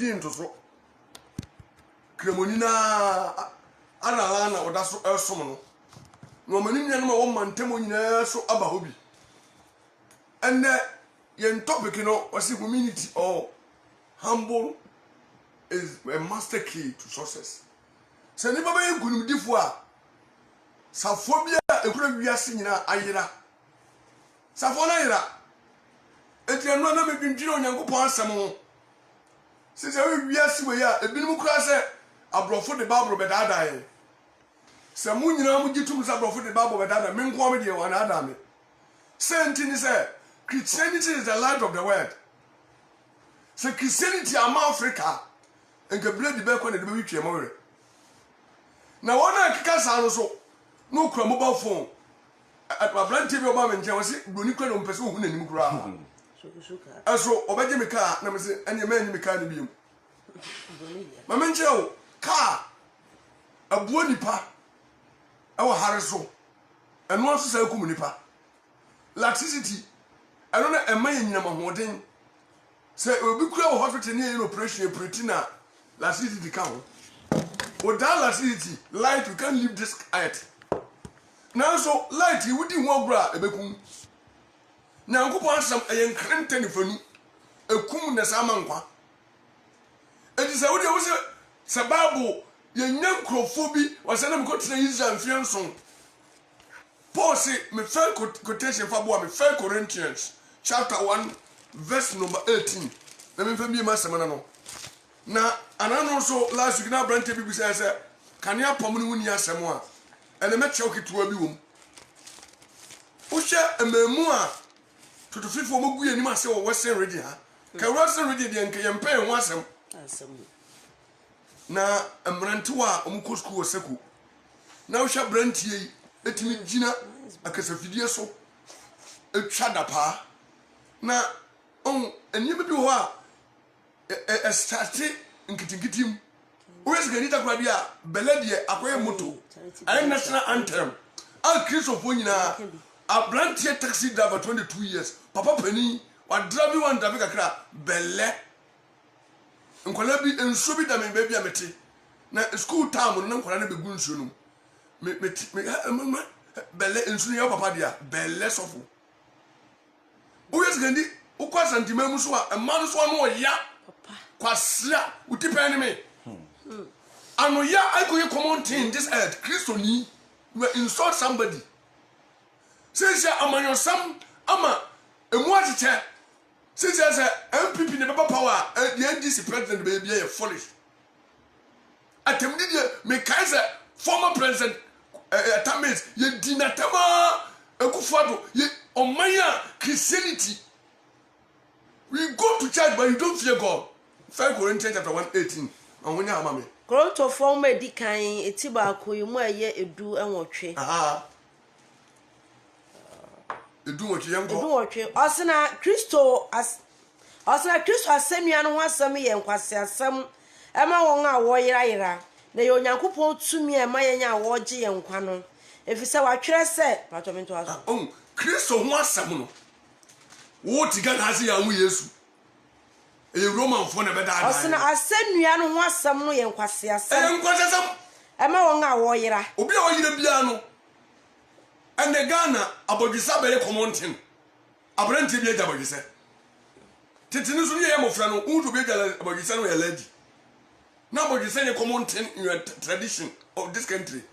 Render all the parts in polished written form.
di into so kremoni na ana oda so esom no no mani nya no ma wo mantemo nyina so aba hobi and yen topic no was community or humble is a master key to success. Se ni baba yen kunumdifo a safo bia ekura wiase nyina ayira safo na ayira etiano na medwindwira onyankopon asem ho se wiase we ya ebinim kura se abrofo de babro bedada ye se mu nyina mu gitum se abrofo de babro bedada me nko me de wana adame senti ni se Christianity is the light of the world. So Christianity am Africa and ke blood the back when the baby twa more. Na wona kika sa so no kura mobile phone at my brand TV oba menje won se broni kwa no mpese hu nanim kura. Eso obaje me car na me se anya me me car ni biom. Ma menje o car abuo nipa e wo hare so eno aso sa ku nipa. Laxity I don't know a man in Yamamoden. Say, we could have hospital near operation, Pretina, laxity count. Without laxity, light, you can't leave this earth. Now, so light, you wouldn't walk bra, a becum. Now, go on some a young cranton for you, a cum the Samankwa. It is a way was a Sababo, your young crophobia was an uncontaining and fianson. Paul say, me fair quotation for me 1 Corinthians. Chapter 1, verse number 18. Let me be my semana. Now, and I also last week now, Brent TV says, can you pomuni unia samoa? And I met choke to a boom. Usha a memoir to the fifth for Mugu and Massa or Western Redia. Can Western Redia and can pay and was him. Now, a Brantua, Umkusku or Seku. Now, shall Brent ye, let me Gina, a casafidia so. A chadapa. Na and you do what a starty in Kitim. Where's Ganita Gradia, Beledia, Aqua Moto, I national anthem. I'll kiss of Punina, a brand here taxi driver 22 years, Papa Penny, or drive one Davika, Belle. And Colabi and Subi Dame baby amity. Now, school time will not be good soon. Belle and Sunia Papadia, Belle Sofu. Where's Gandhi? Who was anti-Memuswa, a man so more ya, Quasia, who tip enemy. And no ya, I could come on in this earth, Christoni, you insult somebody. Says ya, among your son, Ama, and what it says as a MPP never power, and the NDC president may be a foolish. At the media, make Kaiser, former president, Tamis, ye dinatama, a kufado, ye. On my Christianity, we go to church, but you don't fear God. 5 Corinthians chapter 1:18. And when you are mammy, grow to form a decaying a tobacco, you might yet do and watch it. You do what you young go. Osana Christo as semi and one semi and quasia some Emma Wonga warrior. The Yankupo to me and my wargy and quano. If you say what you said, part of it to us. Oh. Christo wants some. What you got has here and we yesu. A Roman for never died. Osana I send you and want some no and quasia some. Emma Wonga warrior. Obi o yire biano. And the Ghana about the Sabbath commenting. Abrante be about you say. Titinu so ye mo fra no who to be about you say no lady. Now about you say you commenting in your tradition of this country.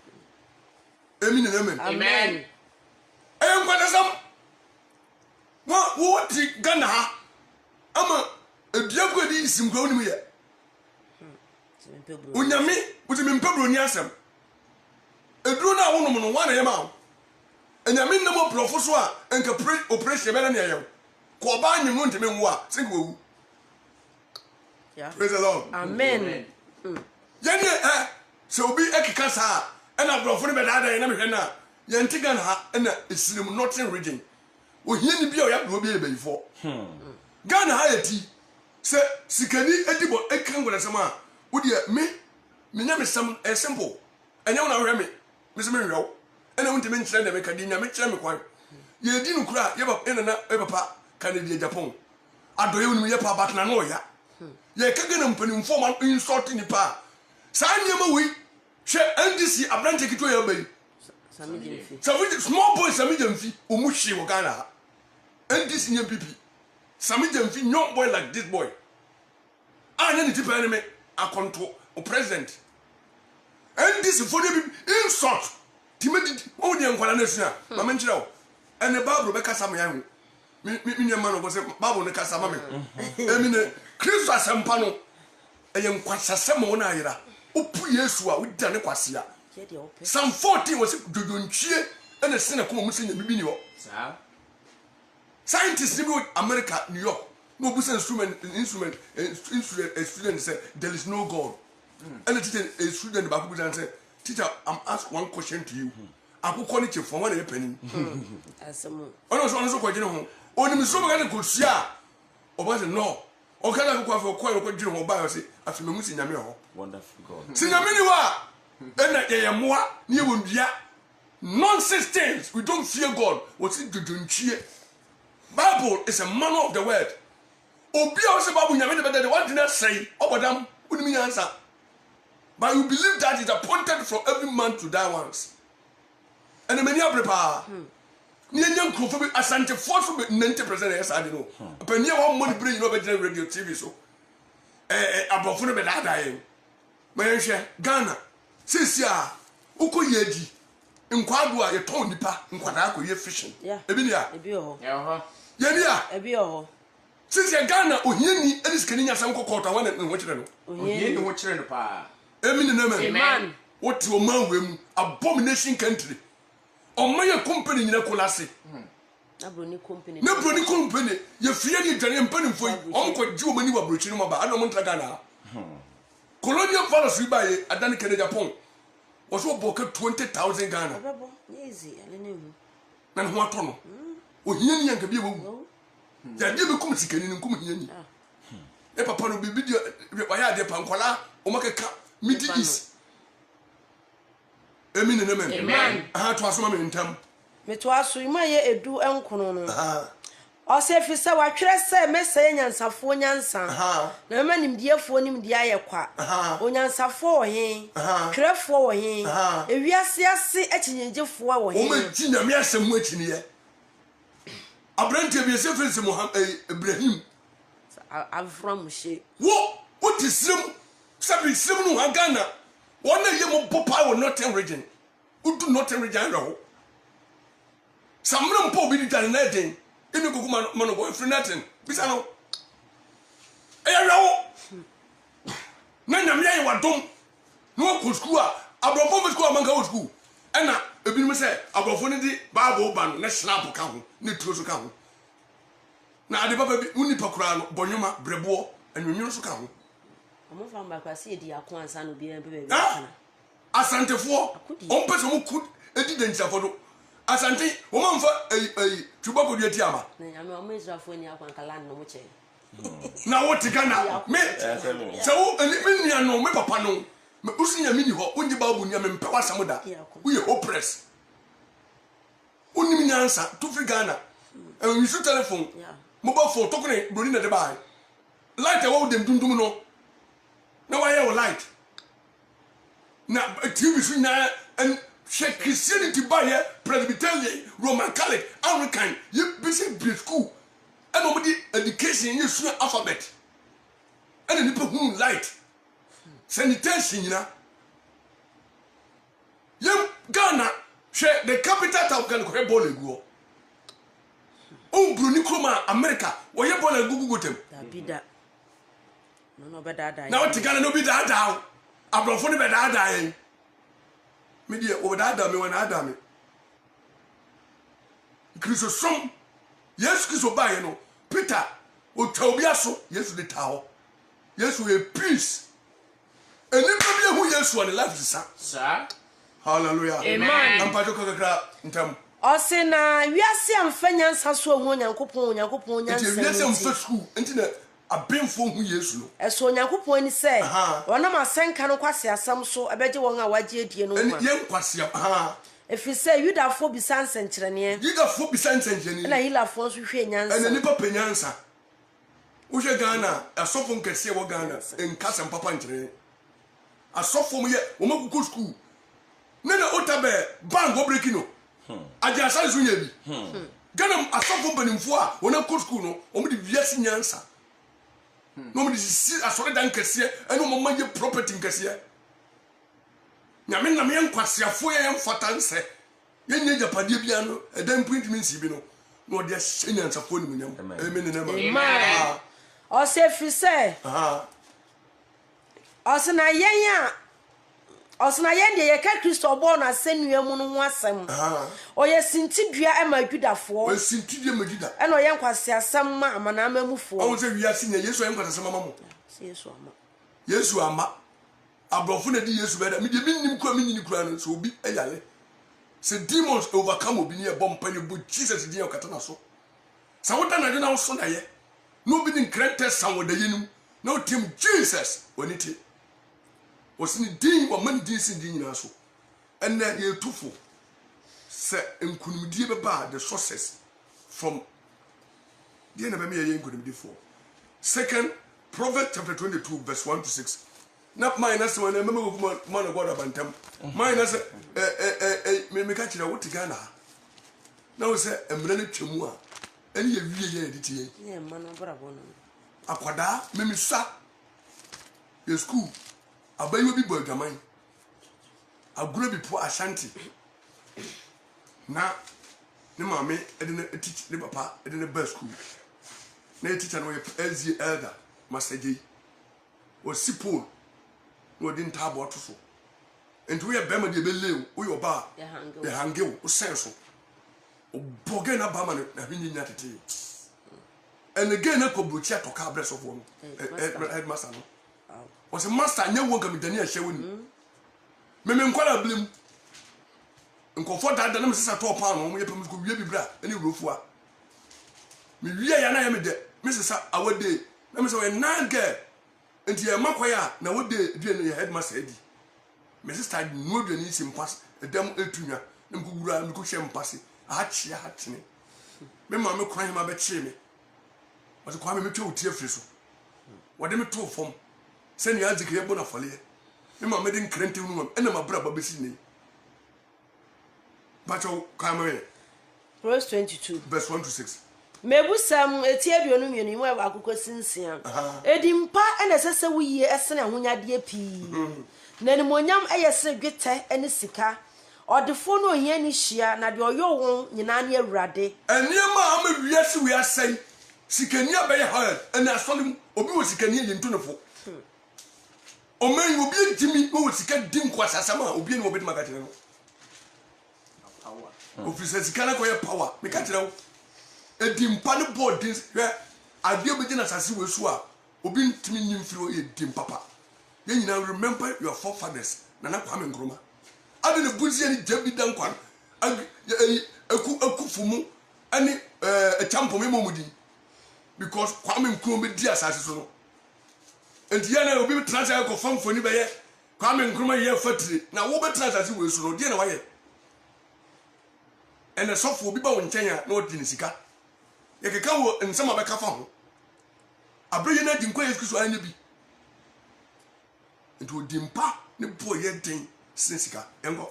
Amen. Amen. What Ghana? I'm a diago di simgroni me. Unyami, with him in Pebroniasem. A drona woman, 1 a.m. And I mean no more professor and operation Melania. Quaban, you want to mean what? Single. Praise the Lord. Amen. Yanni, so be Ekikasa, and I brought for me that I am Yantigan and it's Northern region. We hear the beer will be before. Ghana Hayati, Sir Sikani Edibo Ekan with a summer. Would you me name is some simple. And you know, Remy, Miss Miro, and I want to mention the Macadina, make them quite. You didn't cry, you have in and ever pa, Canada Japan. I don't even know your papa, Nanoya. ye ka gana mpanimfo man insult ni pa sa nyema wi hwe NDC abrante kito ya bayi Sami Jemfi. Small boy Sami Jemfi umushi wo Ghana. NDC nye PP. Sami Jemfi young boy like this boy. Anya ni tipa enemy akonto o president. NDC for the insult. Timedi o de nkwala na sua. Mama nkyira wo. Ene Bible be kasa me yan. Mi nyama no go say Bible ne kasa ma me. Emi ne Kristo asempa no eye nkwasasem wo na ayira. Opu Yesu a wodi ne kwasea. Psalm 14 was dodonchie and a sinner come musin the bibi ho. Scientists in America, New York, no business instrument student say there is no God. And a student back and say, teacher, I'm ask one question to you. I could call it for one penny. Also question only Miss Roman could see or was no. Or can I go for quite a general biopsy after Musin Yamio? Wonderful God. Sinaminiwa! Nonsense things. We don't fear God. What's it to cheer? Bible is a manner of the word. Obi also Bible nyame better what did I say? Obadam, what do you mean answer? But you believe that it's appointed for every man to die once. And the many are prepared. Nyan Kofobi Asante force 90% yes I don't know. But near one money bring radio TV so. About for the die. Mayenhwe Ghana Sisia uko yeji nkwado a yeton nipa nkwada akoye fishing ebi ni a ebi ho ye ni a ebi ho Sisia Ghana ohiani ediskani nyasam kokota wana ne hokyere no ohiani hokyere no pa emi ni na amen what o man wem abomination country o maye company nyina kolase na broni company ye fie ni dwane mpanimfo o mko ji o mani wa brochi no ma ba adom ntra Ghana colonial policy by Adani Kennedy Japan was what book 20,000 Ghana. Easy, I don't know. And what on? Oh, here can be a woman. There never comes to Kenny and come here. A papa will be video by the Pankola or make a cup, meet this. Amen. I had to ask my in time. Metwaso imaye edu enkono o se fi se wa twere se mesay nyansafo nyansa na ma nimdiefo nimdi ayekwa onyansafo wo he twerefo wo he ewiase ase achinyegefo wo he o ma ti nyame asem achini ye abrante bi se fense Muhammad Ibrahim Avram she wo ti srem sabi srem no ha Ghana wona ye mo popa wo northern region udu northern region ho samram po bi di dan na den inu kuku mano go free nothing bisa no eyawo na nyame ayi wadom no ko school a abrofo be school amanka wo school ena ebinim se abrofo ne di bible ban na snap ka ho ne turo so ka ho na ade papa bi uni pakura no bonyoma brebo anwunwun so ka ho omo fa mba kwase edi akon ansa no bi en bebe asantefo on pese mo kud edi denchafo do Asante, woman for a tubako de tiama. Na me Israelfo ni akwan kala no mo che. Na what Ghana? Me. So me nia no me papa no. Me usinya mini ho, unji babu nia me mpe wasam da. We oppress. Uni mi answer to free Ghana. And you shoot telephone. Mobile phone talking broni na de bai. Light e wo dem dundum no. Na why you light? Na TV so na and Christianity by here, Presbyterian, Roman Catholic, Anglican, you busy school, and nobody education, you see alphabet, and the people who light sanitation, you know. You Ghana, share the capital of Ghana, Bollywood. Oh, Brunikroma, America, where you born a Google them. That no better. Now, what Ghana no be that down. I'm not funny about that. Media over that dame when I dame. Kristo som. Yes, Kristo ba no. Peter o tawbiaso Yesu de tawo. Yesu e peace. Eni bia hu Yesu on life sir. Sir. Hallelujah. Amen. Ampajo kakra ntam. O se na wiase amfanya nsa so hu Onyankopon nyansa. Wiase amfa school enti na abemfo hu Yesu no. Eso Onyankopon ni se wonam asenka no kwase asam so abeje won a waje adie no ma. Yen kwase Efi se Yudafo bisa nsenkyerene. Yudafo bisa nsenkyerene. Na Hilafo so hwe nyansa. Ena nipa penyansa. Uje Ghana, a sofon can see what Ghana in Cassan Papa and a sophomore year, Omaku school. Nana Otabe, Bang Obrekino. I just said Zunyabi. Ghana, a sophomore in Four, when I could school, only the Viasin answer. Nobody see a solid Cassia and no money property in Cassia. Yamina Mian Quasia, 4 a.m. for Tanse. Yen the Padibiano, and then print me Sibino. No, there's seniors of phone. Amen. Or say, if you say, Osana Yaya. Osana Yende, you can't Christo born as send you a moon wasam. Or yes, Sintibia and my good for. Sintibia Medida. And I am Quasia some manama move for. I was a year senior, yes, I am got some mamma. Yes, you are ma. A brofuna years better. Me, the minimum coming in the crown, so be a yale. Say demons overcome will be near bomb penny, but Jesus is near Catanaso. So what I don't know, son, I nobody corrected some with the yin. No team Jesus when it was in the dean or many days in the Naso. And then you're too full. Say, and couldn't be the sources from the end of me. I couldn't be before. Second, Proverbs chapter 22, verse 1 to 6. Not minus when I remember man of God about them. Minus me catch it out to Ghana. Now say a million chumua. Any of you did it. Yeah, man, Aquada, Mimisa. Your school. A baby boy, the mine. A grubby poor Ashanti. Now, the mammy, I didn't teach the papa, I didn't best school. Nay, teacher, no LZ elder, Master J. Was Sipol. No didn't have what to so. And we are Bama de Belle, we are bar, the Hangil, who says so. Bogena Baman, a winning at tea. And again, I could butcher to cabress of one. Headmaster was a master, no one can be Daniel Shewin. Memon Quala Blim. And comfort that the nemesis at all pound when we could be bra, any roof. Me, and I am a day, Mrs. Our day. Let me say a 9 girl. And your Maquia, now what day did your headmaster Eddie? Mrs. Tide moved the needs in pass, a damn Eltunia, and Gura and Cushion passing. I had she had me. My mamma crying my bed shame. But the Kwame to tear frizzle. What am I told from? Send your answer here, Bonafolia. My mamma didn't crent to room, and my brother Bissini. But oh, come Verse 22, verse 1 to 6. Maybe some a tear you know you have a cook since Edimpa and as a wee as a when ya dear pea. Nenimonium a say get any sika or the phone or yenny shia, not your own Yanania Rade. And near mamma, yes, we are saying, Sikania by her, and I saw him, or be was Sikania in Tunafo. Or man will be Jimmy, who would Sika Dimquas as summer, or be no bit Magatino. Officers cannot go power, make it out. A dimpano board this where I deal with us as you were obin to me through a dim papa. Then you now remember your forefathers, Nana Kwame Nkrumah. I didn't put any Jebby Dankwan, a kufumu, any a champo memodi. Because Kwame Nkrumah dear Sasso. And Diana will be transferred for fun for anybody. Kwame Nkrumah here factory. Now, what transfer as you will so dear away. And the soft will be bound in Kenya, no Tinisika. You can come and some of a cafon. A brilliant inquiry to any be. It would dimpa the poor yet thing, Sinsika, and go.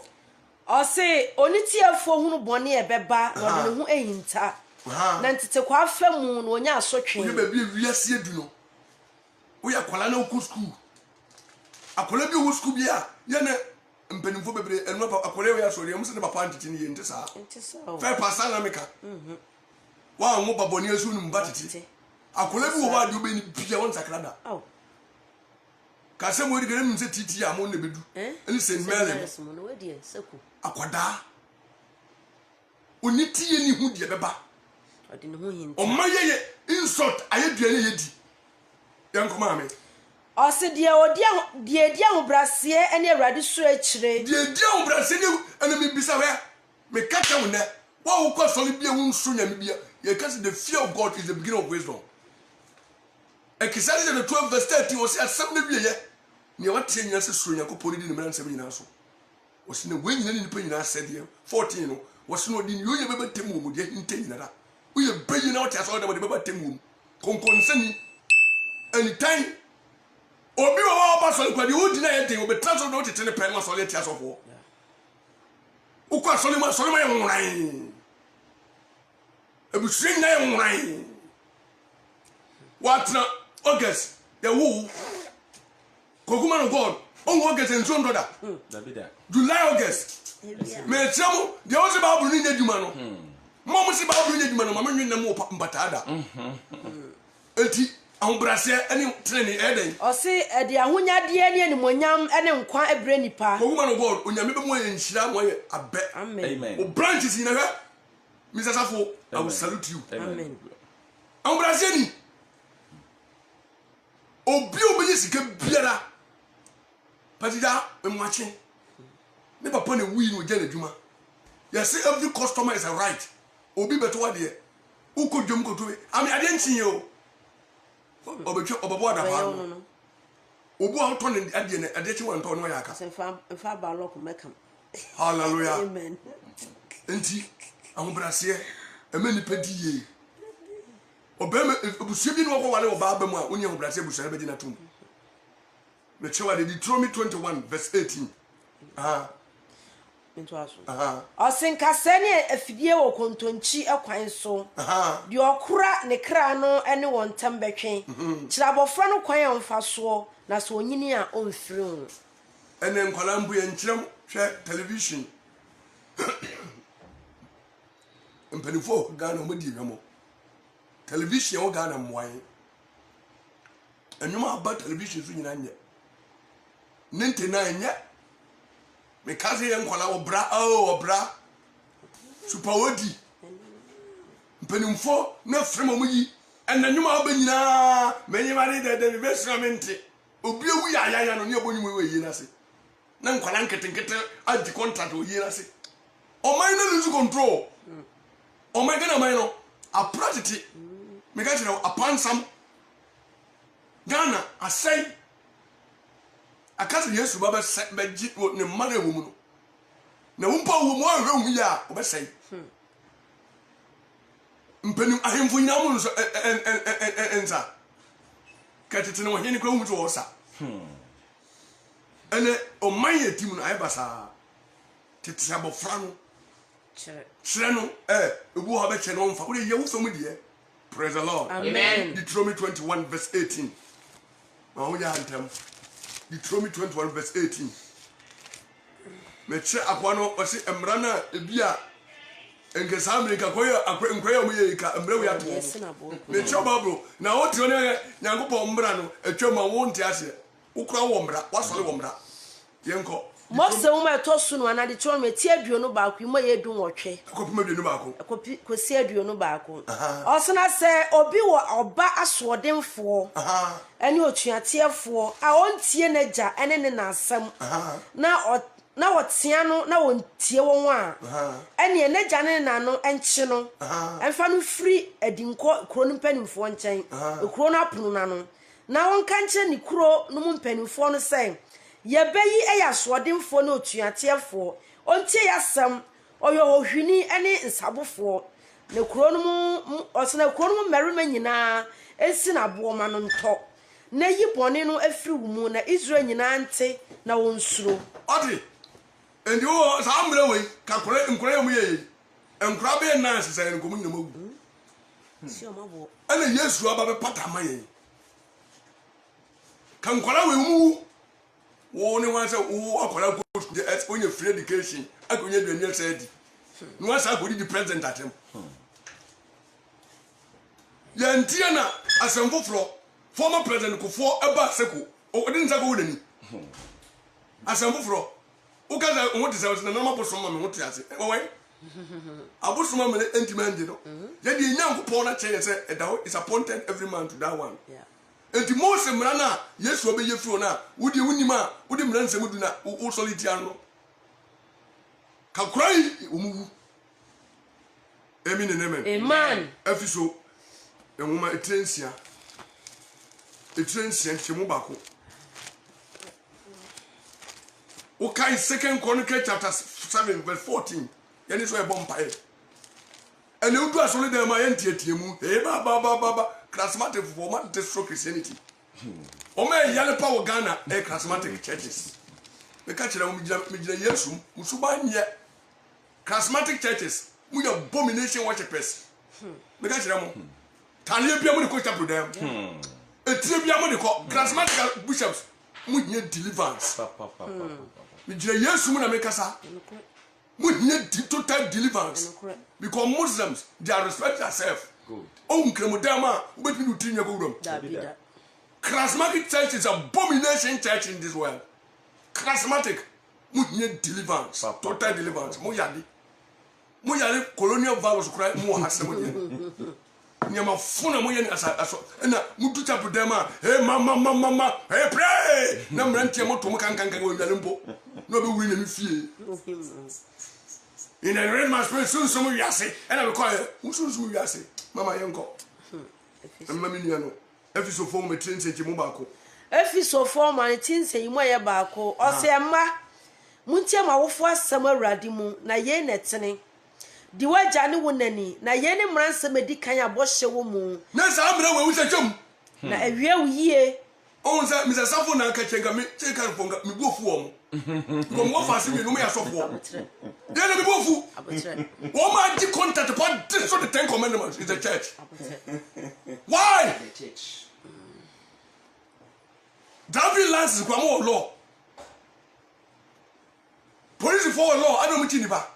Or say, only tear for whom Bonnie a beba, or who ain't ta. Nanti kwa femu no nya so twen. We be wiase edu no. We akwala na oku school. Akwala bi wo school bia, ye na mpanimfo bebre enu akwala we asori am se ne papa antiti ne ye ntisa. Fair pass na meka. Wa ngo baboni asu nu mbatiti. Akwala bi wo ba de obeni bia won sakrada. Oh. Ka se mo ri gere mse titi am on ne bedu. Eni se mele. Akwada. Oniti ye ni hu de beba. O maye insult ayeduane yedi. Yankoma ame. O se de dia obrase ene awrade so akire. De dia obrase ne ene me bisa we. Me kata wo ne. Wa wo kwasole bia wo nso nyame bia. You can see the fear of God is the beginning of wisdom. Ekisari the 12 verse 30 o se asem ne wie ye. Ne wa tie nyina se so yakoponi di ne mran se nyina so. O se ne we nyina ni pa nyina se de 14 no. O se no di yo ye bebe temu mu de inte nyina da. We are bringing out as all the beba temu. Konkonsani anytime obi wa ba so kwa di odi na yete obi transfer no tete ne pen ma so le tia so fo ukwa so le ma ye nwran ebusua na ye nwran what na August the woo kokuma no god on August en so ndoda July August me chamo de o se ba buru ni adwuma no mo se ba buru ni adwuma no ma menwe na mo mbatada enti ahombrase ani treni eden o se de ahonyade ani animonyam ene nkwa ebre nipa kokuma no god onyame be mo ye nhira mo ye abe amen o branches ni na hwa Mr. Safo I will salute you amen ahombrase ni obi sika biara patida emwache ne papa ne wi no jana djuma you say every customer is a right obi beto ade ukodwom kotowe ami ade ntinye o obetwe obabo ada ba obu a to ne ade ne ade chi won to no ya aka fa ba lock mekam hallelujah amen enti ahombrase emani pediye obema obusu bi no ko wale oba ba mu a onye ahombrase busu na be dina tum me chewa de Deuteronomy 21 verse 18 into aso osenkase ne afidie wo kontonchi ekwan so de okura ne kra no ene won tambetwen kirabofra no kwan amfa so na so onyini a onfiri ho ene nkwala mbu ye nkyerem hwe television mpanifo Ghana mo di hwemo television wo Ghana mwan enwuma aba television so nyina nye nente na nye me kaze ye nkwala obra super odi mpanimfo na frema mo yi enanwuma aba nyina menyimare de investment obi ewu ya no ne obonyum we yi na se na nkwala nketenkete adi contract o yi na se o man no lose control o man gana man no apratiti me ka tira apansam Ghana asai akase Yesu baba beji ne mare wo mu no na wumpa wo mu ahwe hu ya obesai mpanim ahemfo nyina mu so enza katete ne wohene kwa hu to osa ene o manye tim no ayebasa tete abofra no chere no ebu ha be che no mfa wo ye wo so mu de praise the Lord amen Deuteronomy 21 verse 18 ma ho ya antem Deuteronomy 21 verse 18 me che akwa no o se emra na ebia engesa America koyo nkroya mu ye ka emra we ato me che babro na o ti one nyankopɔ mbra no atwa ma wo nti ase ukura wo mbra wasole wo mbra yenko Mose uma tosu no anade chon me ti aduo no baako mo ye du nwotwe akopima aduo no baako kosi aduo no baako osena se obi wo oba asodemfo ani otuateefo a ontie naja ene ne nasam na otia no na wontie won a ene naja ne nano enche no emfa no free adinko kro no mpanimfo nchen kro no apono na no na won kanche ni kro no mpanimfo no sen yebeyi eyasodemfo na otuateefo ontie yasam oyo ohwini ene nsabofo ne kro no mu osena kro no merima nyina ensi na booma no nto na yibone no afiri wumu na Israel nyina nte na wonsuro odi endi wo sa amre we ka kore nkore yemu ye enkura be na sesa nkomu nyina magu si o mabo ene Yesu aba be pata maye kan nkora we mu wo ni wan se wo akora go onye free education akonye duanye said no asa go di president atem ya ntia na asemfoforo former president kofo eba seko o din sako wodani asemfoforo o kaza o wodi se na normal bosom ma me wote ase why abosoma me entimande no ya di nyankopon na cheye se edawo is appointed every man to that one yeah enti Mose mra na Yesu obeye firo na wodi wunima wodi mra nsem du na o solitia no ka krai omuwu amen and amen amen afiso enwuma etrensia nchemu bako okay 2 Chronicles chapter 7 verse 14 yani so e bompae ene udu asole dem ma yentietiemu ba klasmate for man destroy Christianity Ome yale pa wo Ghana charismatic churches. Me ka kire me gina Yesu musuba nye charismatic churches mu ya abomination worshippers. Me ka kire mo tale bia mo de ko chapel dem. Etie bia mo de ko charismatic bishops mu nye deliverance. Me gina Yesu mu na me kasa. Mu nye total deliverance. Because Muslims they are respect themselves. Good. Oh, Kremodama, but we do go. Charismatic church is abomination church in this world. Charismatic, we need deliverance, total deliverance. Moyadi, colonial values cry more hasemo. Nyama funa moyani aso. Na mutu chapu dema. Hey mama, hey pray. Na mranti mo to mo kan go yalempo. No be win na fie. In the red man spirit soon some yase. And I call it soon yase. Mama yenko. Mama no. Efiso form me tin se mu baako. Efiso form man tin se mu ye baako. O se ma muntie ma wofo asem awurade mu na ye netene. Di waja ne wonani na ye ne mransem edi kan abɔhye wo mu. Na sa amra we wusa twam. Na awie wo yie. On say Mr. Safo na ka chenga me cheka fonga me bofu wo. Ko mo fa se me no me asofo. Dey na me bofu. Wo ma di contact upon this so the 10 commandments is the church. Why? The church. Driving license kwa mo law. Police for law I don't mean ba.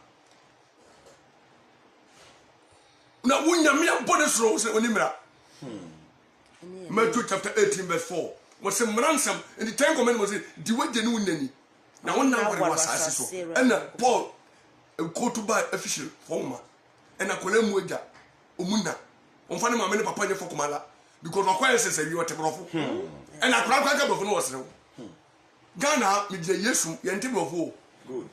Na wunya me abode soro se onimra. Matthew chapter 18 verse 4. Was a ransom in the 10 commandments the way they knew nani. Now one number was so. And Paul go to buy official former. And a column wager umuna. On finding my many papa for Kumala because of course says you are temporal. And I crack up of no. Ghana with the Yesu Yantim of war. Good.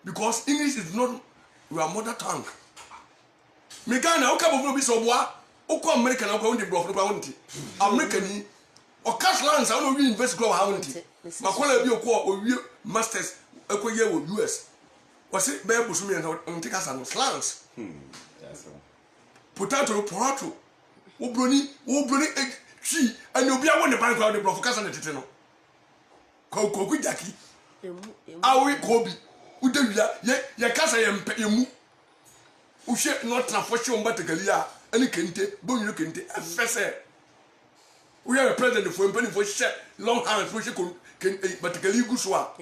Because English is not your mother tongue. Me Ghana, okay, but no be so boy. Oko American akwa ndi bro for nti American o cash lands I no we invest go how nti makola bi okọ o wi masters ekoye wo US wasi be busu mi nti kasa no lands potato wo broni twi ani obi awo ne ban kwa de bro for kasa ne tete no ko ku jaki awi ko bi udawia ye kasa ye mpemu uhwe not na fo hwe mbatakali a any kente, bonu kente, afese. We are a president for impany for share long hands, which can but a legal swap.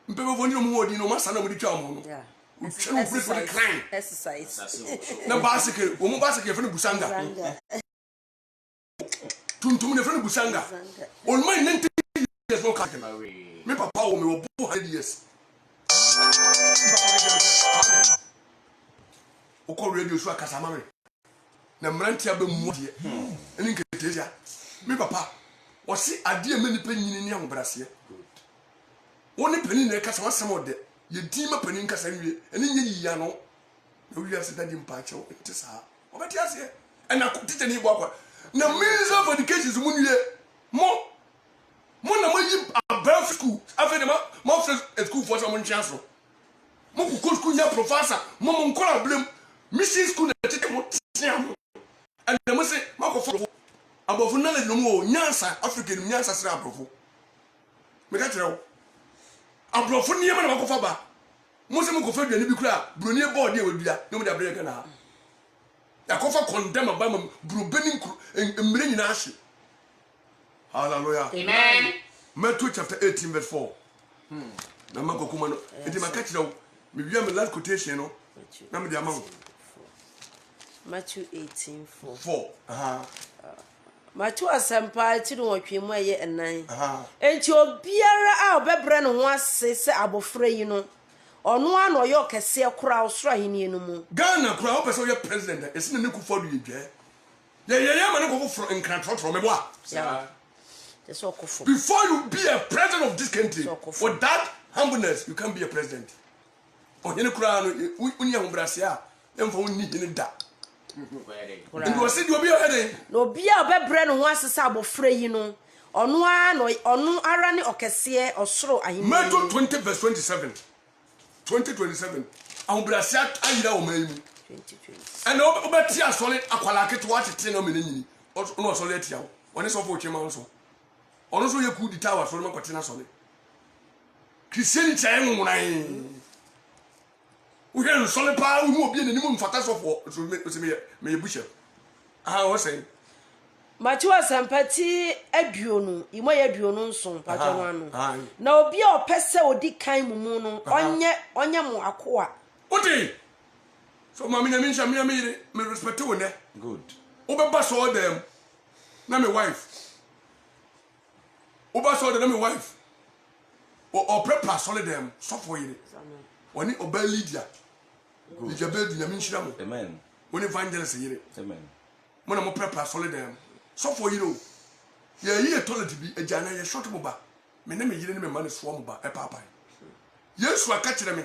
People when you more, you know, must have with the charm. Yeah, for the crime exercise. No bicycle, woman bicycle from Busanga. To the friend Busanga. On my 90 years, no cutting away. Me papa will be 400 years. Oko radio so akasamare. Na mrantia be mu de eni nketeja me papa wo si ade amani panyini ne ahobrase woni pani na kasa wasem ode ye di ma pani nkasa nwie eni nye yiya no na wi ase dadi mpache o te sa obeti ase e na teacher ni bo akwa na means of education mu nwie mo na mo yi above school afa de mo school for some chance mo ku school nya professor mo nkola blem mission school na tete mo tiam. And the Mose Marco above knowledge no more, Nyansa, African Nyansa Sra Brofo. Megatro Abrofo near Macofaba. Muslim Coffee and Bicra, Brunia board here will be that, no matter break now. The Cofa condemn a bam, Brubening and bringing Ashi. Hallelujah. Amen. Matthew chapter 18, verse 4. Namako Kumano, it is my catch now. Maybe I'm a last quotation, no? Number the amount. Matthew 18:4. Matthew asampa ti no wotwe mu aye enan. Enti obiara a obebre no ho ase se abofra yi no. Ono ano yo kese kura osoro ahini enu mu. Ghana kura o pese o ye president ese ne kufodu yedwe. Ye ma ne kofo nkran trotro me bo a. Yeah. Just okofo. Before you be a president of this country, for that humbleness you can be a president. O ye ne kura no uni ahombrase a emfo uni ni da. And you see, you'll be ahead. No be a bebre no one sabo free, you know. Or no, arani or cassia or so. I Matthew 20 verse 27. 2027. I'm Brasiat, I know me. 2020. And over Tia solid aqualake to watch it 10 minutes. Or no solid. one so for chema so ono so ye ku di tower so ma kwatena so ne Christianity ay mu nan we hear so le pa hu obi ne ni mu mfata so for so me bishop what say Matua sampati aduonu imo ya aduonu nso pato no ano na obi a opese odi kan mumu no onye mo akoa odi so mama na min shamia me respect you ne Good. Oba so them na my wife Oba so them na my wife o prepare solid them so for you oni oba Lydia Lydia be na min shira mo Amen. oni evangelist yire Amen. mo na mo prepare solid them so for you yeah ye toilet bi agana ye short mo ba me na me yire ne me man so mo ba e papa Yesu aka kire me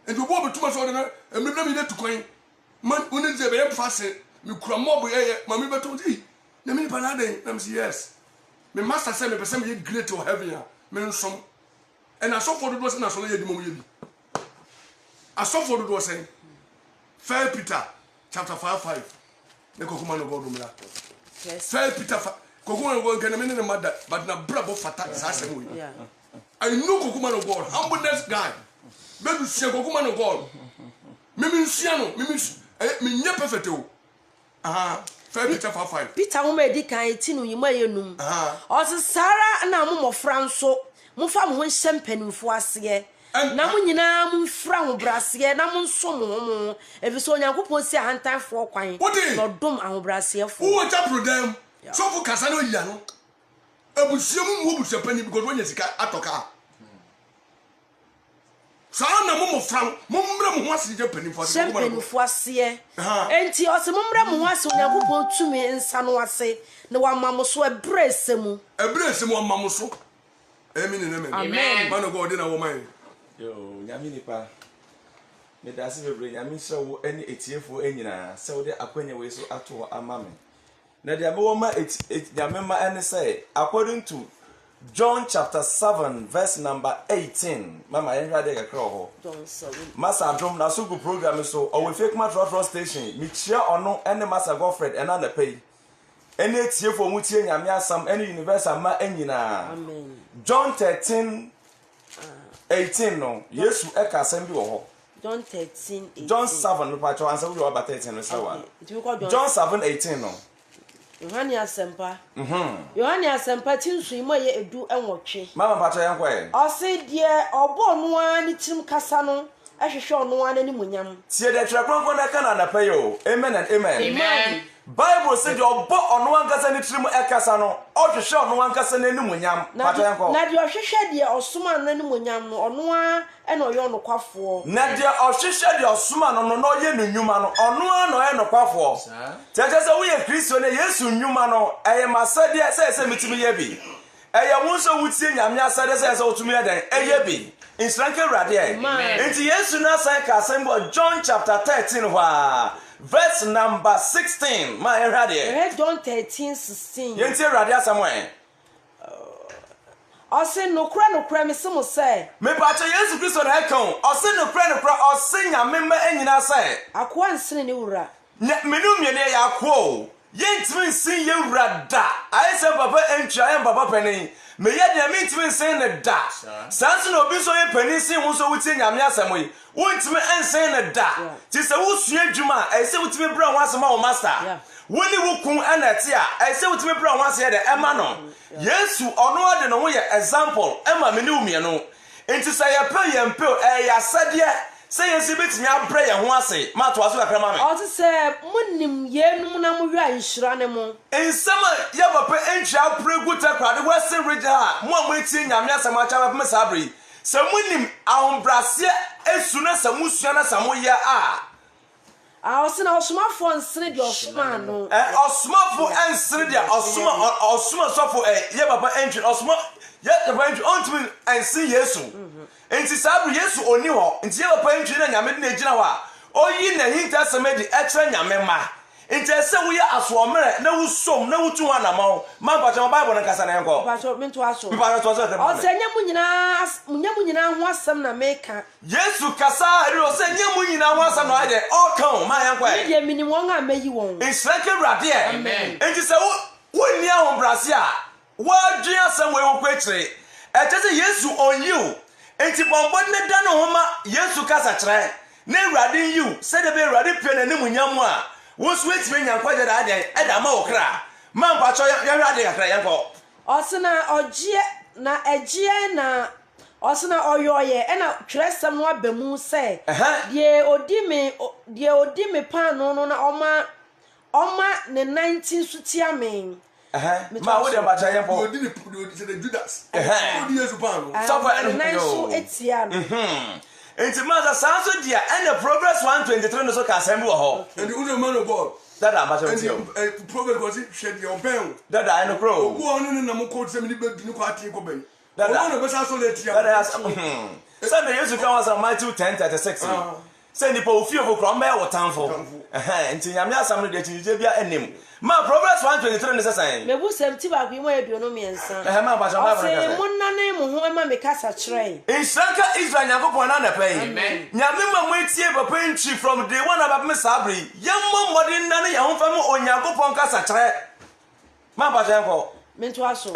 and obo betuma so de na me na me na tukwan man oni ze be yem fase me kura mob ye mami beto di na me bana den na me say yes me master say me pese me ye great to heaven ya me nsom and asofo do say na so ye di mo ye bi asofo do say 1 Peter chapter 5 ne kokuma no God umra 1 Peter kokuma no God kana me ne mother but na brabo fata sa say mo yeah I know kokuma no God humbleness guy be do see kokuma no God me nsia no me nya perfect o 1 Peter 5 Peter wo ma edi kan ti no yima yenum o se sara na mo mofra nso mo fa mo hyem panimfo ase na mo nyina mo mfra ho brase na mo nso mo efiso onyankopon si ahantanfo kwan no dom ahobrase fo who want to problem so for kasa no yia no abusia mu obusia pani because when yesika atoka so na mo mfra mo mra mo ho ase je panimfo ase ko panimfo ase enti o se mo mra mo ho ase onyankopon tumi nsa no ase na wa mamo so ebrese mu mamo so amen man of God na woman Yo, nyami nipa. Me da se bebre nyami hye wo ani etiefo enyina se wo de akwanya we so ato ama me. Na de abewo ma nyame ma ene say according to John chapter 7 verse number 18. Mama yen hwa de kakra ho. John 7. Masa drum na so go program so o we fake match road station. Mi chia ono ene Masa Godfred ena na pay. Ene etiefo mu tie nyame asam ene universal ma enyina. Amen. John 13 18 no Yesu eka asem bi wo ho John 13 John 7 no pa cho answer we about 13 no say one John 7 18 no Yohane asempa Yohane asempa tinsu imo ye edu enwotwe mama pa cho yankwa o se de obo no ani tim kasa no ahwehwe ono an ani munyam tie de twa kronkron na kana na pay yo amen and amen Bible said your bo ono ankasa ni tirim ekasa no o hwehwe ono ankasa na ni munyam pa cho yankwa na de ohwehwe de osoma na ni munyam no ono a ena oyo no kwafo na de ohwehwe de osoma no no ye no nnwuma no ono a no ye no kwafo tete se wo ye Kristo ne Yesu nnwuma no eye masade se mitimi ye bi eye wonso wutie nyame asade se wotumi ye den eye bi insranke rade enti Yesu na san ka symbol John chapter 13 wa verse number 16 ma rade John 13:16 yenti rade asamwe o se nokura me semo se me pa cha Yesu Kristo na kan o se nokura o se nyame ma enyina se akwa nsene ne wura menu miene ya akwo yentimi nsin ye wura da ayese papa entwa en papa pani me ye de me ntimi nsin ne da sanso na obi so ye pani sin wo so wuti nyame asemo yi wontimi ensin ne da ti se wo sua adwuma ayese wutimi bra ho asema wo master woni wukun anati a ayese wutimi bra ho ase de ema no Yesu ono ade no ho ye example ema me ne umieno enti se ye pe ye mpe ya sade say yesi betimi abre ye ho ase ma to aso kakra ma me o se se munim yenum na mu wi anhira ne mo ensama ye papa entwa preguta kwade wese reja mo amotie nyame asama cha papa mesabri se munim ahombrase esu na se musua na samoya o se na osomafo nsene de osoma no osomafo ensene de osoma sofo ye papa entwa osoma ye papa entwa ontimi ensi Yesu enti sabri Yesu oni ho enti ye papa entwa na nyame de na gina ho oyi na hinta semedi ekra nyame ma enti ese wo ye asomere na wusom na wutu ho anamaw man pa che Bible na kasa na enko pa cho mento aso pa cho so o se nyamu nyina ho asem na meka Yesu kasa ri o se nyamu nyina ho asem na ade o kan ma enko e de minim won a meyi won insrake rade amen enti se wo wonni ahombrase a wadwe asɛm wɔ kwetire ɛkyɛ Yesu on you enti bɔnbɔ ne da no homa Yesu kasa kyerɛ ne Awurade you sɛ de be Awurade pɛ na nim nyam a wo so etime nyankwaje da ade ɛda ma wo kra man pacho yɛhwɛ ade kakra yɛnkɔ ɔsena ɔgye na ɛgye na ɔsena ɔyɔyɛ ɛna twerɛsɛm no abamu sɛ die odi me pano no na ɔma ne 19 so tia me ma wo de pacho yɛnkɔ odi ne Judas odi Yesu pano so etia no enti maza sanso dia and the Proverbs 123 no so ka asɛm wɔ hɔ and the man of God that am pacho tio and Proverbs was shed your pen that I no pro go on na mo ko se me be ni ko ati ko ben that no be sa so le tia that sɛ me Yesu ka was Matthew 10:36 sɛ nipa ofie fo kro mbɛ wɔ tanfo enti nyame asɛm no de kyinje bia anim ma Proverbs 123 ne sɛsan mebu sɛm ti ba ko mo aduono miɛnsa ma pacho ba ba ka mo nane mo ho ma me kasa kyerɛ Israel Nyankopɔn na na pɛ nyame ma mo etie papa ntwi from day one about me sabri yemmo modin na ne yɛho fam Onyankopɔn kasa kyerɛ ma pacho yɛnkɔ mento aso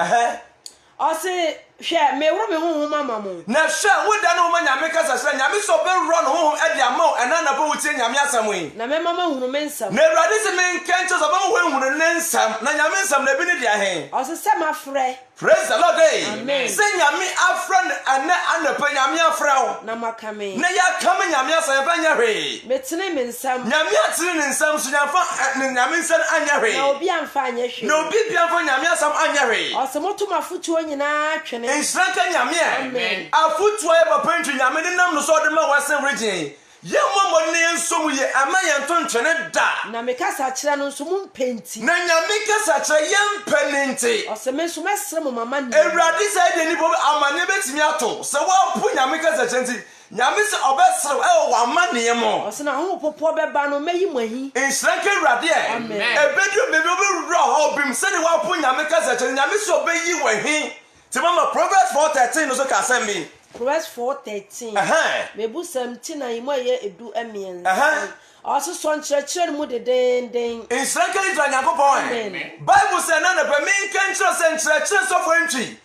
ɔse hwɛ me woro me ho mama mo na hwɛ wo da no ma nyame kasa kyerɛ nyame so be ro no ho e dia ma ɛna na bo wutie nyame asɛm yi na me mama hunu me nsam na Awurade se me nkan so ba mo hunu ne nsam na nyame nsam na bi ne dia he ɔse sɛ mafrɛ praise the Lord Amen. se nyame afrɛ ana anapa nyame afrɛ wo na makame na ya kam nyame asɛm ba nya hwe metene me nsam nyame atene ne nsam so nyafa ne nyame nsam anya hwe na obi amfa anya hwe na obi bia mfa nyame asɛm anya hwe ɔse moto mafotuo nyinaa twene nsranka nyame Amen. afotuo e papa ntwi nyame ne nam no so de ma wasen region yemmo ne nsom ye ama ye nto ntwene da na me kasa kyerɛ no nso mo mpenti na nyame kasa kyerɛ yempa ne nti ɔse me nso mesere mo mama ni Awurade sɛ de ni bo amane betimi ato sɛ wapo nyame kasa kyerɛ nti nyame sɛ obɛsere e wo amane mo ɔse na ho popo bɛba no meyi mo ahi nsranka Awurade ebedu bebe obewura ho bim sɛ de wapo nyame kasa kyerɛ nyame sɛ obeyi wo ahi ti mama Proverbs 4:13 no so ka asɛm bi Proverbs 4:13 mebu sɛm ti na yimo ye edu emien ɔse so nkyerɛkyerɛ no mu dedenden nsranka Israel Nyankopɔn Bible sɛ na na pɛ menka nkyerɛ sɛ nkyerɛkyerɛ sɔfo ntwi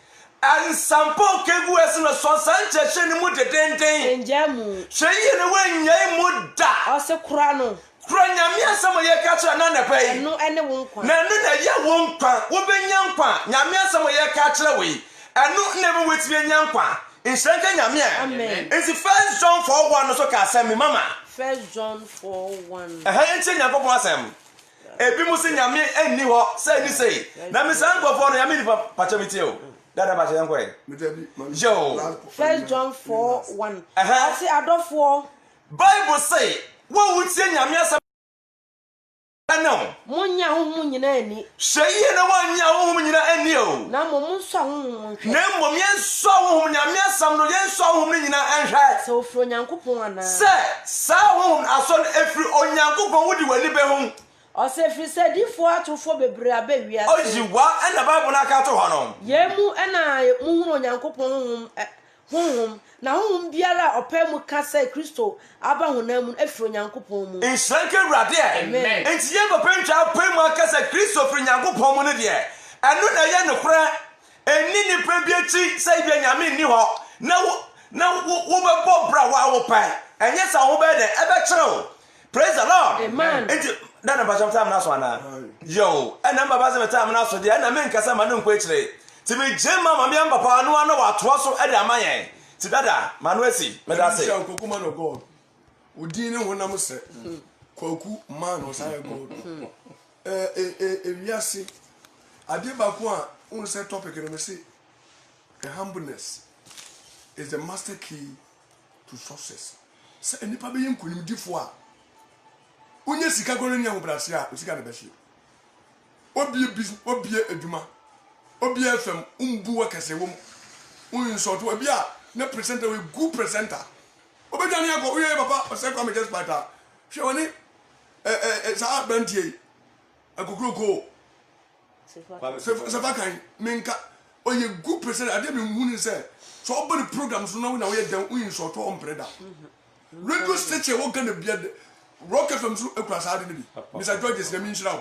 ansampo kegu esi no so nkyerɛkyerɛ no mu dedenden enja mu hwɛ yi ne wanyai mu da ɔse kora no kura nyame asɛm yɛ ka kyerɛ na na pɛ yi no ene wo nkwa na no na yɛ wo nkwa wo benya nkwa nyame asɛm yɛ ka kyerɛ we ɛno na me wetime nya nkwa nhyɛnka nyame Amen. Nti 1 John 4:1 no so ka asɛm me mama 1 John 4:1 nti Nyankopɔn asɛm ebi mu se nyame anni hɔ sɛ ni sei na me san nkɔfɔ no nyame nipa pakyɛ metie o dada pakyɛ yɛnkɔ yo 1 John 4:1 ɔse adɔfoɔ Bible say wo wutie nyame asɛm no monya ho mu nyina ani hwɛ yie na woanya wo ho nyina ani o na mo nso ho hwɛ na mmom yɛnsɔ wo ho nyame asɛm no yɛnsɔ wo ho no nyina ɛnhwɛ sɛ ofro nyankopɔn ana sɛ saa wo ho asɔ no efiri onyankopɔn wodi w'ani bɛ ho ɔse firi sɛ difoɔ atofo bebree aba wiase oyiwa ɛna Bible na ka to hɔ no yɛmu ɛna muhunu onyankopɔn honhom na honhom biara ɔpɛ mu ka sɛ Kristo aba honam mu efiri onyankopɔn mu nhyɛnka Awurade enti yɛn papa ntwa apɛ mu aka sɛ Kristo firi nyankopɔn mu no deɛ ɛno na yɛ nokorɛ ɛni nipa bi akyi sɛ bi nyame nni hɔ na wo bɛbɔ bra wa wo pɛ ɛnyɛ sɛ wo bɛ dɛ ɛbɛkyerɛw praise the Lord Amen. Enti na basham tam na so ana yo ɛna baba sɛ tam na so deɛ ɛna me nkasa ma no nkɔ akyire ti me jema ma me papa no ana watoa so ɛde amayɛn ti dada ma no asi me da se Kwaku man of God odin ne honam sɛ Kwaku man of God wiase ade ba ko a un say topic no me say the humbleness is the master key to success sɛ nipa be yen kunim difo a onye sika goro nya ho brase a sika na be hye obie business obie adwuma obie fm umbu wa kase wom un so to obie a na presenter we good presenter obedani akọ uye papa ose kwa me just bata hwe woni sa bantie akokroko sefa kan menka oye good presenter ade me hunu se so obere program so na we na we dan un so to ompreda radio station wo gana bia rock fm so ekura sa de bi Mr. George na mi nhyira wo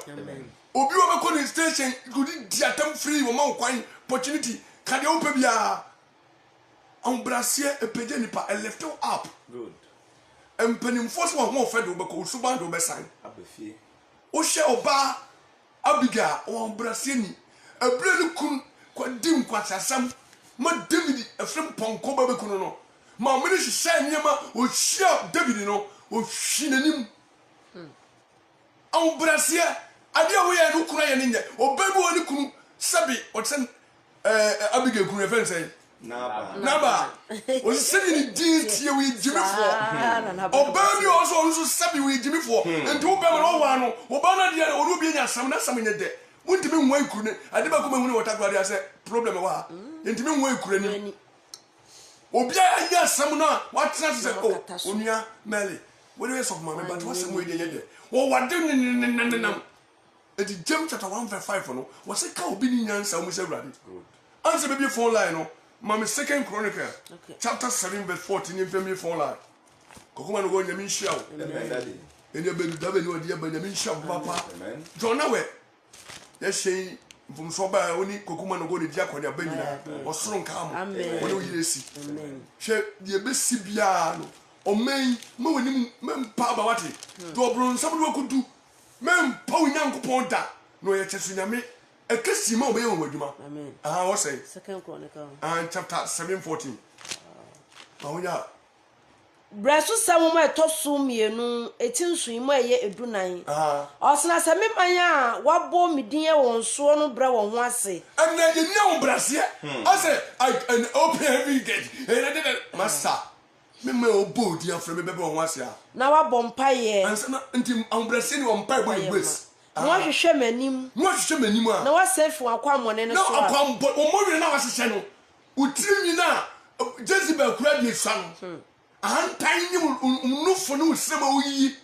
obi wo be ko ni station gudi diatam free wo ma wo kwan opportunity ka de wo pa bia embrasser epege nipa a lift up good empanimfo so wo fe de wo be ko suban de wo be san abefie wo hye oba abiga wo embrasser ni ebre ni kun kwa dim kwa sasam ma David efrem ponko ba be kunu no ma me ni hye nyema o hye David no o hye nanim embrasser ade wo ye no kunu ye ni nye oba bi wo ni kunu sabi o tsen abiga kunu e fen say Naba o seni ni dintie we jimi for oba bi o so sabi we jimi for enti wo ba no wa no wo ba na de o ru bi nya sam na sam nye de wontimi nwa ikuru ne ade ba ko mahunu wota gwade ase problem wa ntimi nwa ikuru ni obi aya sam na watena se o onua mele we dey so mama but what some we dey de wo wade nenenenenam edi James chapter 1 verse 5 no wo se ka obi ni nyansa mu se awrade answer baby phone line no mama second chronicle chapter 7 verse 14 in family phone line kokoma no go nyame nhia wo enya bedu da be ni odi ya nyame nhia papa jona we ya shey mfumso ba oni kokuma no go de dia kwani abanyina osoro nka am oni oyiresi hwe de be sibia no omen ma woni mempa ba wate to obron sabu do kudu mempa onyankopon da no ye chesu nyame ekesi ma obeye won adwuma amen what say second chronicle and chapter 7:14 ahonya Bresu samu etosu mienu etinsu mu eye edunan osena se memanya wabo midin e wonso no bra won ho ase and then you know brasie I say I an open every gate master me obo dia from me bebe won ho ase na wabo mpaye and say nti ambrasie ni won mpaye boy grace no hwehwe manim a na wasefu akwamone ne so na akwam o mo wi na wasehye no utiri nyina Jezebel kura di san antan ni nufo no sema oyi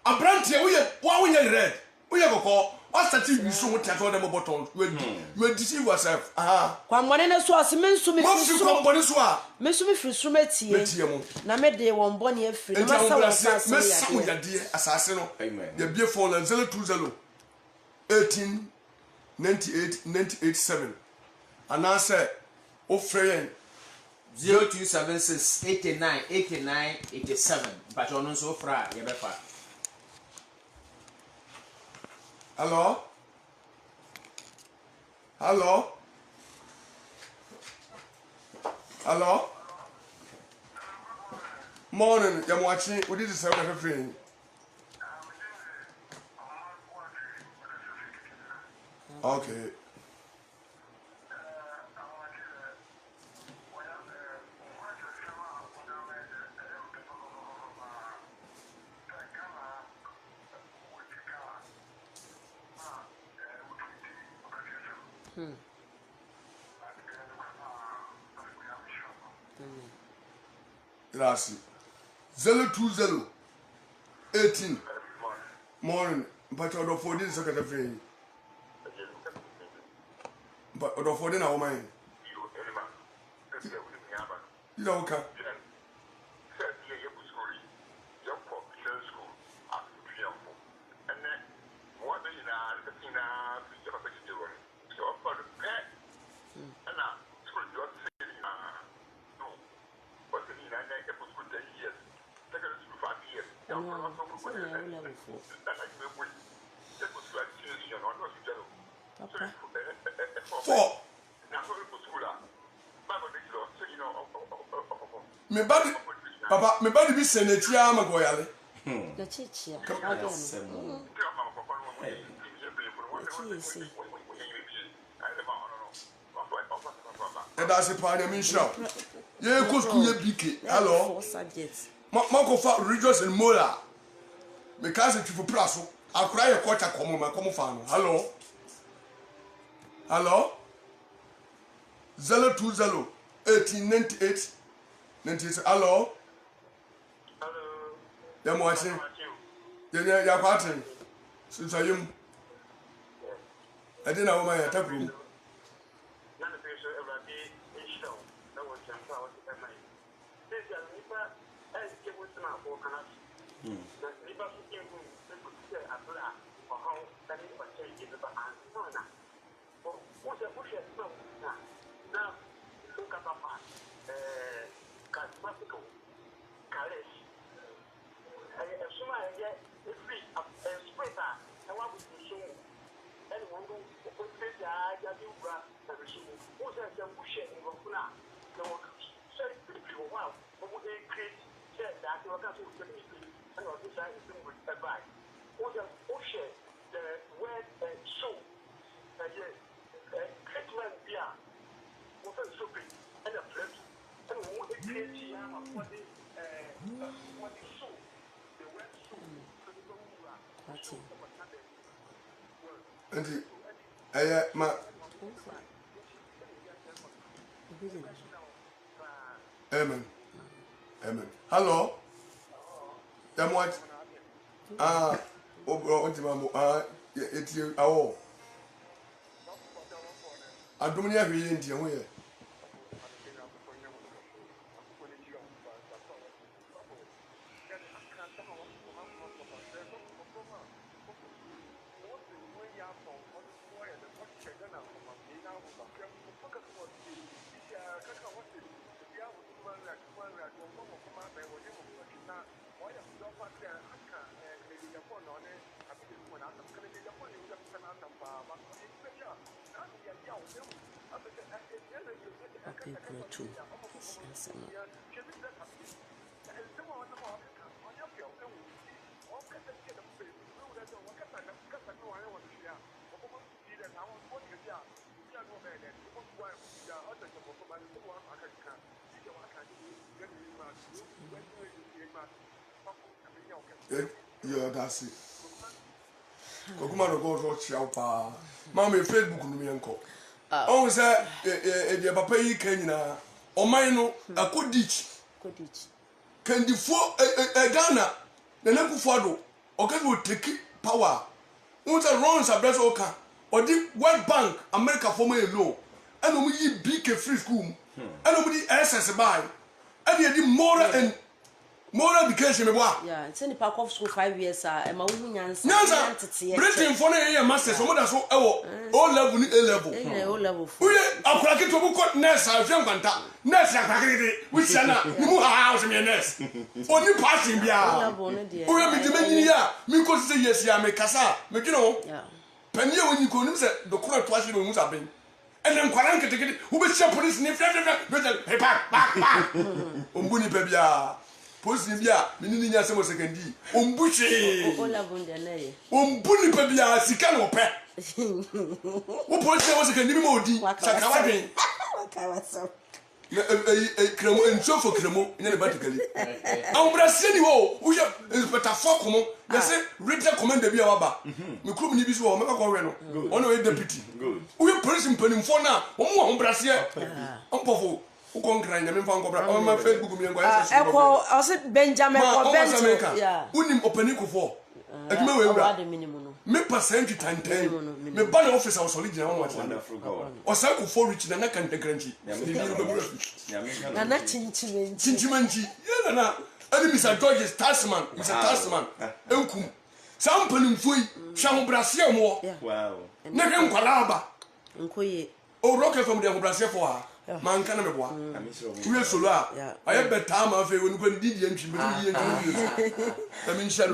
abrante wo ye red wo ye boko what start you so what tell them about you deceive yourself kwamone ne so aseme nsumi fi kwamone so a me sumi fi so metie na me de won bone afiri na masa me samu yade asase no ya bie for 020 18 98 987 anase o friend 0276 89 89 87 but on no so fra ye befa hello morning ya mwachi we did say that friend okay Gracias. 020 18 morning. But order for this secretary. But order for dinner, woman. You don't come. Me body, Papa, me body be senatia magoyale. The chichia. And that's a part of me shop. Yeah, go school ye biki. Hello. Mako fa religious and mola. Because it's for praso. I'll cry a quarter come my come fan. Hello. 020 1898 98. Hello. Ya mwachi. Ya kwati. Since ayum. I didn't know my attack room. na nipa so ke mu e ko se abra o ha da ni pa che ke ba an na o se na look at that charismatic courage and so I get free spirit and what we do and one go put it ya do bra and so who says them push it in Rokuna no so people wow but we create said that you can do it and what this is with advice who just push the word and show and treatment yeah what is so big and a flip and what they create here what they show the word show ma amen hello what eti awo adumuni ahwe ndi ho ye yeah, that's it. Kokuma no go to chiao pa. Mama Facebook no me enko. On say e papa yi kan nyina. O man no akodich. Kandifo Ghana na nakufo ado. O ka no take power. On say runs abreso o kan. O di World Bank America for me low. And o yi BK free school. And o di SS buy. And di moral education me boa. Yeah, it's in the park of school 5 years e ma wu nyansa. Britain for na masters o mo da so e wo O level ni A level. O level. We akura ke to bu ko nurse a hwe nkwanta. Nurse akura ke we sia na ni mu ha o se me nurse. Oni passing bia. O ya me de manyini ya, me ko se yes ya me kasa, me dwene ho. Yeah. Panie woni ko nim se do kura to ahye no mu saben. And then kwaran ketekete, wo be sia police ni fe hey back. Ombuni pe bia. Police ni bia, menini nya se mo sekendi. Ombuche. O la bonde na ye. Ombuni pe bia sika no pe. Wo police mo sekendi mi mo di. Sakawa den. Wakawa so. Kremo enso fo kremo, nya ne batikali. Ambrase ni wo, wo je inspector fokomo, na se written commander bia waba. Me krum ni bi so wo me ka ko we no. Ono we deputy. Wo police mpanimfo na, wo mo ambrase. Ompofo ukonkra nya me fa nkobra o ma Facebook mi ngwa se eko o se Benjamin ko bento yeah unim openikofo aduma we wura me percent tantan me ban officer o solid na won wonderful god o sa ko for rich na kan tekranchi ni bi no be na chinchimanchi na ani Mr. George Tasman enkum sam panimfo yi hwa ho brase mo wow na hwe nkwala aba nkoye o rock from the brase for ha man kana me boa we solo a aye beta ma fe woni ko ndidi antwi me yi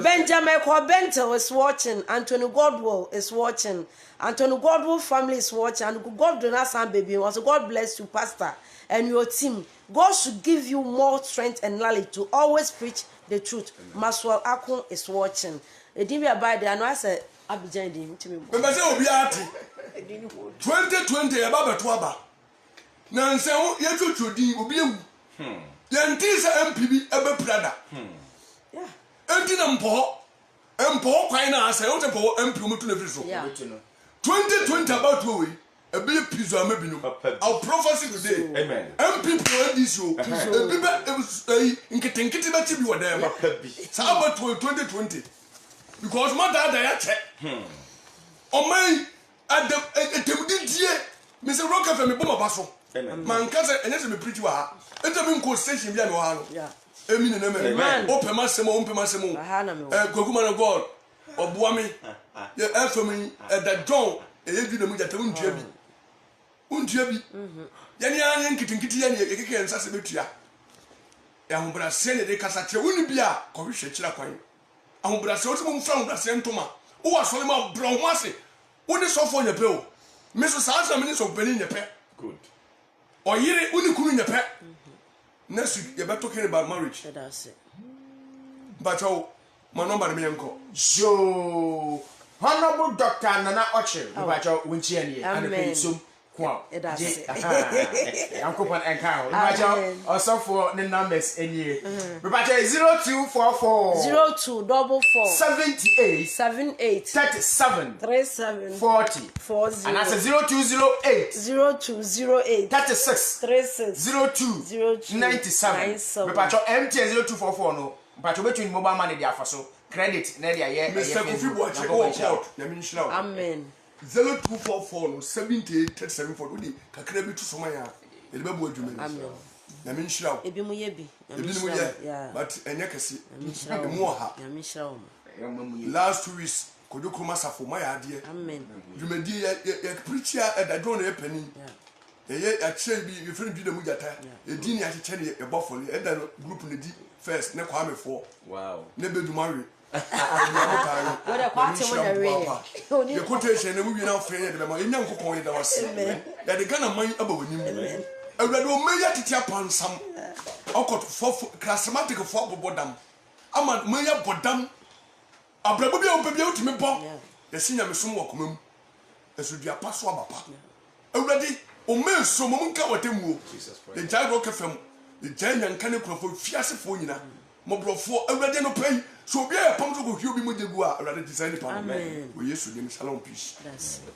Benjamin Corbento is watching, Anthony Godwell is watching, Anthony Godwell family is watching, and God do not sound baby also God bless you pastor and your team. God should give you more strength and knowledge to always preach the truth. Maswell Akun is watching. E di be by there no I say Abidjan di ntimi me be say obi ati 2020 e ba beto aba na nse ho ye twotwodi obi ewu ye nti se MPB ebe prada yeah enti na mpo kwan na asa yo te po MP mutu na friso 2020 about we ebe pizo amabinu our prophecy today amen MP pro this show ebe be nkitenkiti ba tibi wodem sa about 2020 because my dad ya che o mai at the die Mr. Rocker me bomba baso man kaza enye se me preach wa ha enta me nko station bia no ha no Amen and amen. Amen. Open my semo, open my semo. Goguma God, or Buami, the Elfami, that John, a lady the Muja, Unjabi. Unjabi. Yanni, Kitty, and Sassibitia. Ambra Sene de Casatia, Unibia, Corisha Chilacoin. Ambra Sotum from the Santoma, who was Solomon Brown Massey. What is off on your bill? Mrs. Sansa minutes of Benin, the pet. Good. Or ye Unikun in the pet. Next week, you're talking about marriage. That's it. But oh, my number me uncle. So, Honorable Dr. Nana Oche, but your Winchiani, and the Sum. That's it. I'm Copan and Cow. Also for the numbers in year. But 0244 0244 78 78 37 37 40 40 and that's 0208 0208 36 36 02 97. But your MTN 0244 no. But you between mobile money there for so credit. Mr. Kofi Boache, oh God, Yamin Shlau. Amen. 0244 78 37 40. Kakrebi to Somaya. Elbabu Jumen. Amen. Yamin Shlau. Ebimu yebi. But Enyakasi. Moha. Yamin Shlau. Last 2 weeks, Kodokuma Safo, my idea. Amen. You may be a preacher at a drone a penny. A chair be your friend Judah Mujata. A dinner at a cherry, a buffalo, and then group in the deep first, never come before. Wow. Never do marry. What a party when I read. Your quotation, and we now fair them in young cocoa that was that the gun of money above him. I read all Maya to tap on some. I got for charismatic of 4 bottom. I'm a Maya bottom. A baby to me bomb. The senior Missum Wakum. As would be a password. Already, O men so monka what them the Jago Cafem, the giant canicle for Fiasa Fonina. Mobro for already no pay. So be a pump to go you be with the Gua, rather design it. Amen. We used to give Shalom peace. That's it.